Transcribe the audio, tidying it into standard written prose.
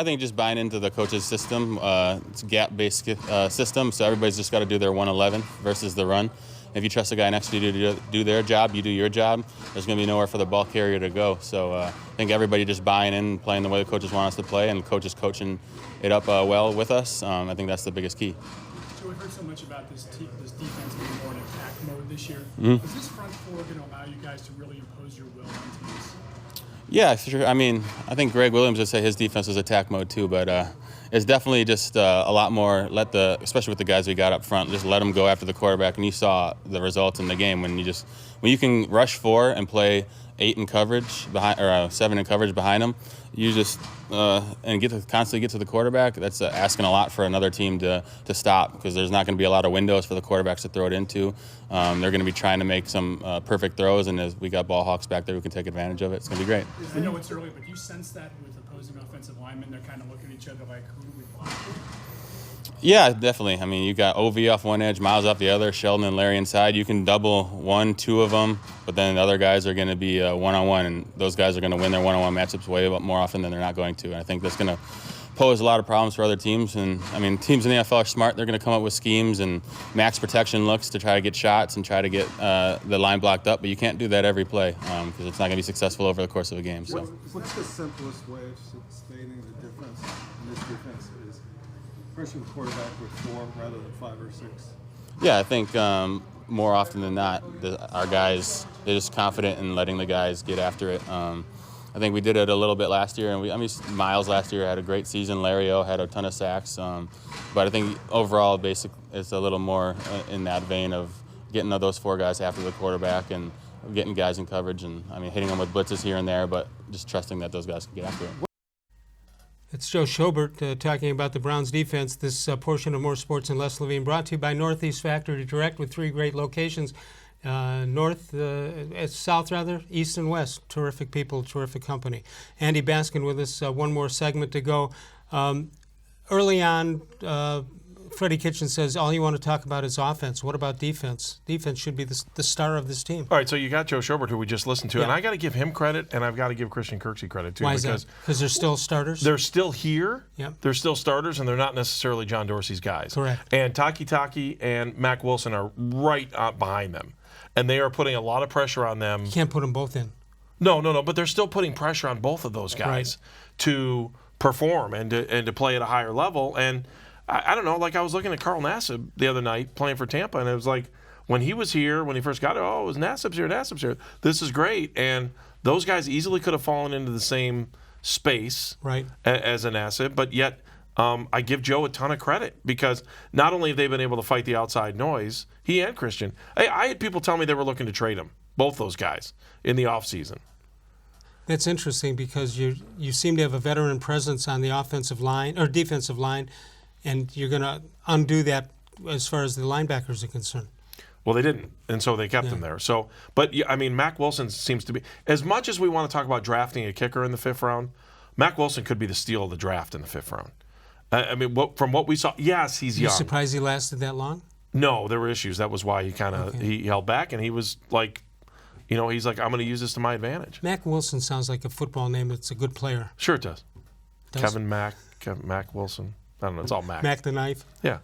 I think just buying into the coach's system. It's a gap-based system, so everybody's just got to do their 111 versus the run. If you trust the guy next to you to do their job, you do your job, there's going to be nowhere for the ball carrier to go. So I think everybody just buying in, playing the way the coaches want us to play, and the coaches coaching it up well with us. I think that's the biggest key. So we've heard so much about this defense being more in attack mode this year. Mm-hmm. Is this front four going to allow you guys to really impose your will on teams? Yeah, sure. I mean, I think Greg Williams would say his defense is attack mode too, but it's definitely just a lot more especially with the guys we got up front, just let them go after the quarterback. And you saw the results in the game when you can rush 4 and play 8 in coverage behind, or 7 in coverage behind them. You just and constantly get to the quarterback. That's asking a lot for another team to stop, because there's not going to be a lot of windows for the quarterbacks to throw it into. They're going to be trying to make some perfect throws, and as we got ball hawks back there who can take advantage of it, it's going to be great. I know it's early, but you sense that with opposing offensive linemen, they're kind of looking at each other like, who do we block? Yeah, definitely. I mean, you got OV off one edge, Myles off the other, Sheldon and Larry inside. You can double 1, 2 of them, but then the other guys are going to be one-on-one, and those guys are going to win their one-on-one matchups way more often than they're not going to. And I think that's going to pose a lot of problems for other teams. And, I mean, teams in the NFL are smart. They're going to come up with schemes and max protection looks to try to get shots and try to get the line blocked up, but you can't do that every play because it's not going to be successful over the course of a game. So, what's the simplest way of stating the difference in this defense? Is rushing quarterback with 4 rather than 5 or 6? Yeah, I think more often than not, our guys, they're just confident in letting the guys get after it. I think we did it a little bit last year, and Myles last year had a great season. Larry-O had a ton of sacks, but I think overall, it's a little more in that vein of getting those 4 guys after the quarterback and getting guys in coverage, and hitting them with blitzes here and there, but just trusting that those guys can get after it. It's Joe Schobert talking about the Browns defense. This portion of More Sports and Les-Levine brought to you by Northeast Factory Direct with 3 great locations. South, east and west. Terrific people, terrific company. Andy Baskin with us, one more segment to go. Early on, Freddie Kitchen says all you want to talk about is offense. What about defense? Defense should be the star of this team. All right, so you got Joe Schobert, who we just listened to, yeah. and I got to give him credit, and I've got to give Christian-Kirksey credit too. Why is that? Because they're still starters? They're still here. Yep. They're still starters, and they're not necessarily John Dorsey's guys. Correct. And Takitaki and Mack-Wilson are right behind them, and they are putting a lot of pressure on them. You can't put them both in. No, but they're still putting pressure on both of those guys to perform and to play at a higher level. And I don't know, like I was looking at Carl Nassib the other night playing for Tampa, and it was like when he was here, when he first got it, it was Nassib's here. This is great. And those guys easily could have fallen into the same space as a Nassib, but yet I give Joe a ton of credit because not only have they been able to fight the outside noise, he and Christian. I had people tell me they were looking to trade him, both those guys, in the offseason. That's interesting because you seem to have a veteran presence on the offensive line or defensive line, and you're going to undo that as far as the linebackers are concerned. Well, they didn't, and so they kept him there. So, but I mean, Mack-Wilson seems to be, as much as we want to talk about drafting a kicker in the 5th round, Mack-Wilson could be the steal of the draft in the 5th round. I mean, from what we saw, yes, he's young. You surprised he lasted that long? No, there were issues. That was why he kind of he held back, and he was like, he's like, I'm going to use this to my advantage. Mack-Wilson sounds like a football name. It's a good player. Sure it does. Kevin Mack-Wilson. I don't know. It's all Mac. Mac the Knife. Yeah.